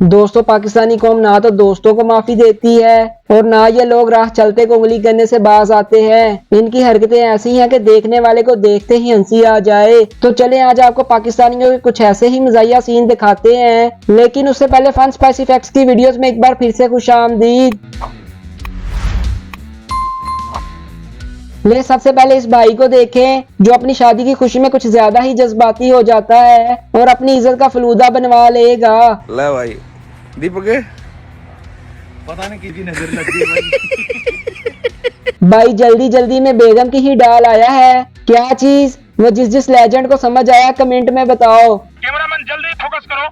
दोस्तों, पाकिस्तानी कौम ना तो दोस्तों को माफी देती है और ना ये लोग राह चलते को उंगली करने से बाज आते हैं। इनकी हरकतें ऐसी हैं कि देखने वाले को देखते ही हंसी आ जाए। तो चले आज आपको पाकिस्तानियों के कुछ ऐसे ही मज़ाहिया सीन दिखाते हैं, लेकिन उससे पहले फन स्पाइसी फैक्ट्स की वीडियोस में एक बार फिर से खुशामदीद। ले सबसे पहले इस भाई को देखें जो अपनी शादी की खुशी में कुछ ज्यादा ही जज्बाती हो जाता है और अपनी इज्जत का फलूदा बनवा लेगा। ले भाई दीपक पता नहीं किसकी नजर लग गई। भाई जल्दी जल्दी में बेगम की ही डाल आया है। क्या चीज? वो जिस लेजेंड को समझ आया कमेंट में बताओ। कैमरामैन जल्दी फोकस करो।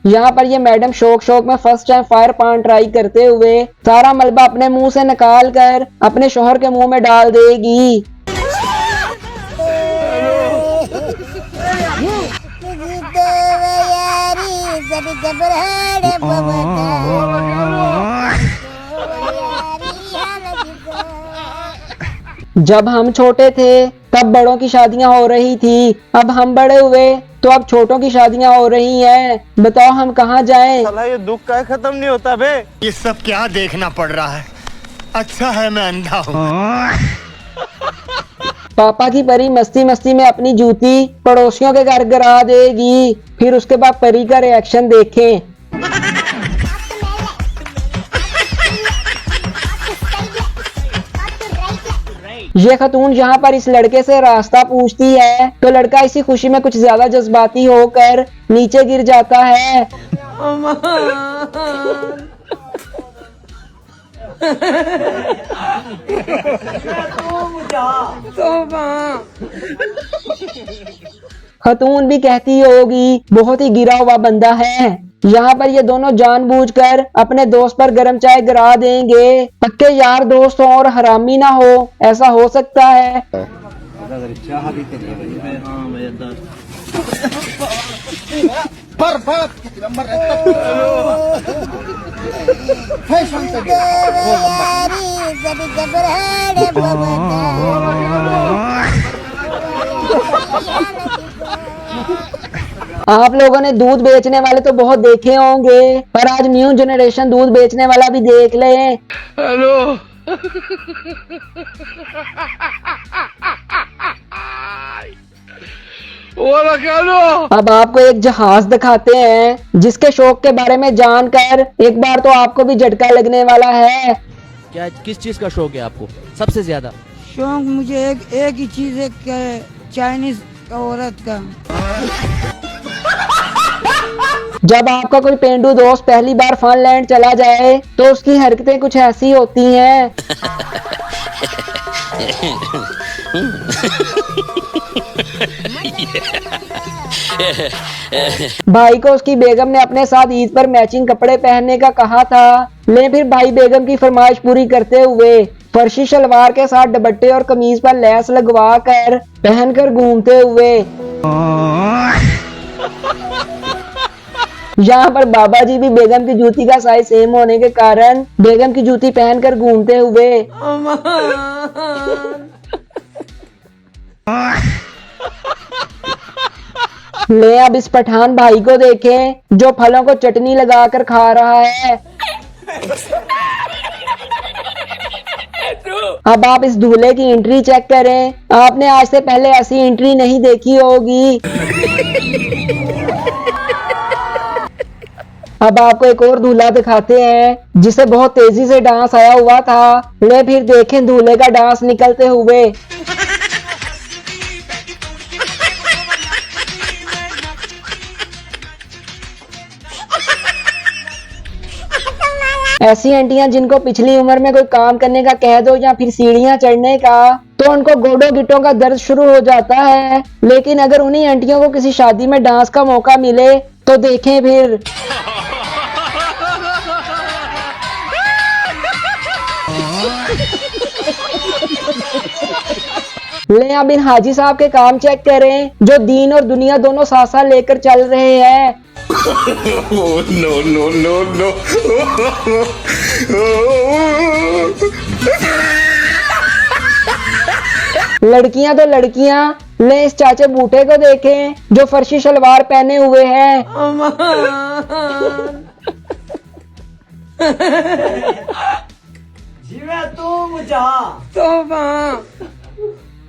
यहाँ पर ये मैडम शौक में फर्स्ट टाइम फायर पान ट्राई करते हुए सारा मलबा अपने मुंह से निकाल कर अपने शोहर के मुंह में डाल देगी। जब हम छोटे थे तब बड़ों की शादियां हो रही थी, अब हम बड़े हुए तो अब छोटों की शादियां हो रही हैं। बताओ हम कहाँ जाएं? साला ये दुख का खत्म नहीं होता बे। ये सब क्या देखना पड़ रहा है? अच्छा है मैं अंधा हूँ। पापा की परी मस्ती मस्ती में अपनी जूती पड़ोसियों के घर गिरा देगी, फिर उसके बाद परी का रिएक्शन देखें। ये खतून यहाँ पर इस लड़के से रास्ता पूछती है तो लड़का इसी खुशी में कुछ ज्यादा जज्बाती होकर नीचे गिर जाता है। खतून भी कहती होगी बहुत ही गिरा हुआ बंदा है। यहाँ पर ये दोनों जानबूझकर अपने दोस्त पर गरम चाय गिरा देंगे। पक्के यार दोस्त हो और हरामी ना हो, ऐसा हो सकता है। आप लोगों ने दूध बेचने वाले तो बहुत देखे होंगे, पर आज न्यू जनरेशन दूध बेचने वाला भी देख ले। हेलो। अब आपको एक जहाज दिखाते हैं जिसके शौक के बारे में जानकर एक बार तो आपको भी झटका लगने वाला है। क्या किस चीज का शौक है आपको सबसे ज्यादा? शौक मुझे एक ही चीज है, चाइनीज औरत का। जब आपका कोई पेंडू दोस्त पहली बार फिनलैंड चला जाए तो उसकी हरकतें कुछ ऐसी होती हैं। भाई को उसकी बेगम ने अपने साथ ईद पर मैचिंग कपड़े पहनने का कहा था, लेकिन फिर भाई बेगम की फरमाइश पूरी करते हुए फर्शी शलवार के साथ दुपट्टे और कमीज पर लैस लगवा कर पहनकर घूमते हुए। यहाँ पर बाबा जी भी बेगम की जूती का साइज सेम होने के कारण बेगम की जूती पहनकर घूमते हुए। ले अब इस पठान भाई को देखें जो फलों को चटनी लगाकर खा रहा है। अब आप इस दूल्हे की एंट्री चेक करें, आपने आज से पहले ऐसी एंट्री नहीं देखी होगी। अब आपको एक और दूल्हा दिखाते हैं जिसे बहुत तेजी से डांस आया हुआ था। ले फिर देखें दूल्हे का डांस निकलते हुए। ऐसी आंटियां जिनको पिछली उम्र में कोई काम करने का कह दो या फिर सीढ़ियां चढ़ने का तो उनको गोडों गिट्टों का दर्द शुरू हो जाता है, लेकिन अगर उन्हीं आंटियों को किसी शादी में डांस का मौका मिले तो देखें फिर। ले अब इन हाजी साहब के काम चेक करें जो दीन और दुनिया दोनों साथ साथ लेकर चल रहे हैं। नो नो नो नो लड़कियां तो लड़कियां, ले इस चाचे बूढ़े को देखें जो फर्शी शलवार पहने हुए हैं।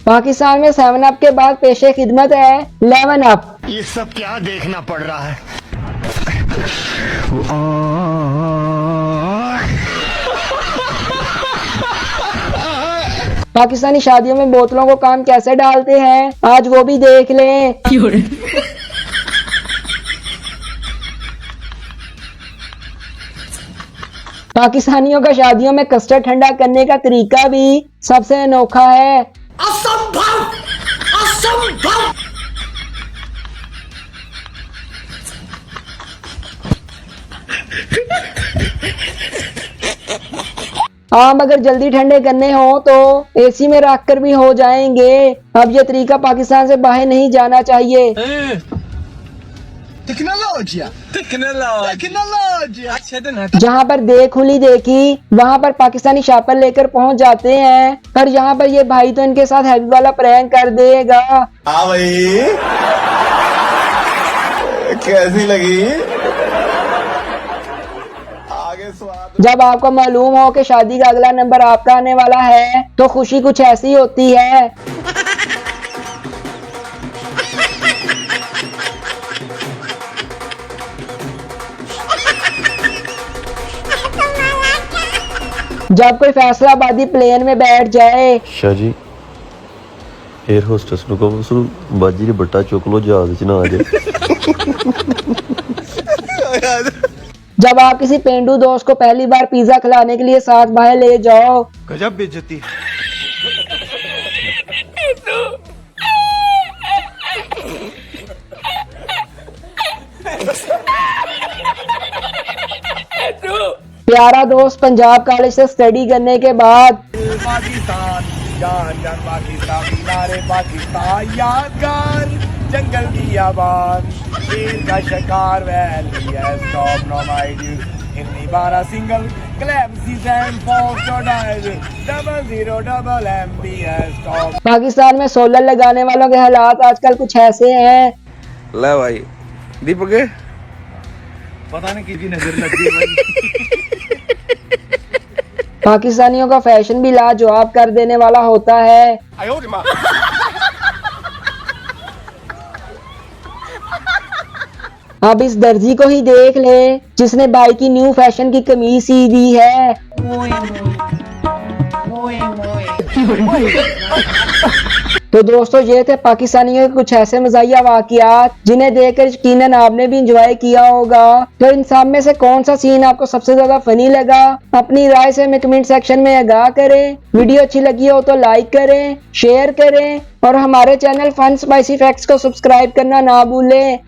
पाकिस्तान में 7 अप के बाद पेशे खिदमत है 11 अप। ये सब क्या देखना पड़ रहा है। पाकिस्तानी शादियों में बोतलों को काम कैसे डालते हैं, आज वो भी देख लें। पाकिस्तानियों का शादियों में कस्टर्ड ठंडा करने का तरीका भी सबसे अनोखा है। आम अगर जल्दी ठंडे करने हो तो एसी में रख कर भी हो जाएंगे। अब ये तरीका पाकिस्तान से बाहर नहीं जाना चाहिए। जहाँ पर देख खुली देखी वहाँ पर पाकिस्तानी शापर लेकर पहुँच जाते हैं, पर यहाँ पर ये भाई तो इनके साथ हैवी वाला प्रैंक कर देगा। हाँ भाई, कैसी लगी? आगे स्वाद। जब आपको मालूम हो कि शादी का अगला नंबर आपका आने वाला है तो खुशी कुछ ऐसी होती है। जब कोई फैसलाबादी प्लेन में बैठ जाए। शाह जी एयर होस्टेस ਨੂੰ ਕਹੋ ਉਸ ਨੂੰ ਬਾਜੀ ਦੇ ਬੱਟਾ ਚੁੱਕ ਲੋ ਜਹਾਜ਼ 'ਚ ਨਾ ਆ ਜਾਏ। जब आप किसी पेंडू दोस्त को पहली बार पिज्जा खिलाने के लिए साथ बाहर ले जाओ। गजब बेइज्जती। प्यारा दोस्त पंजाब कॉलेज से स्टडी करने के बाद पाकिस्तान जान जान पाकिस्तान नारे पाकिस्तान यादगार जंगल की आबाद शेर का शिकार वैली है स्टॉप नो माय ड्यू Hindi 12 single clap season post dial 00 MBS stop. Pakistan में सोलर लगाने वालों के हालात आजकल कुछ ऐसे हैं। ले भाई दीपक, पता नहीं किसकी नजर लग गई भाई। पाकिस्तानियों का फैशन भी लाजवाब कर देने वाला होता है। अब इस दर्जी को ही देख ले जिसने भाई की न्यू फैशन की कमीज सी दी है। तो दोस्तों ये थे पाकिस्तानियों के कुछ ऐसे मज़ाहिया वाक़ियात जिन्हें देखकर यकीनन आपने भी इंजॉय किया होगा। तो इन सब में से कौन सा सीन आपको सबसे ज्यादा फनी लगा, अपनी राय से हमें कमेंट सेक्शन में आगाह करें। वीडियो अच्छी लगी हो तो लाइक करें, शेयर करें और हमारे चैनल फन स्पाइसी फैक्ट्स को सब्सक्राइब करना ना भूलें।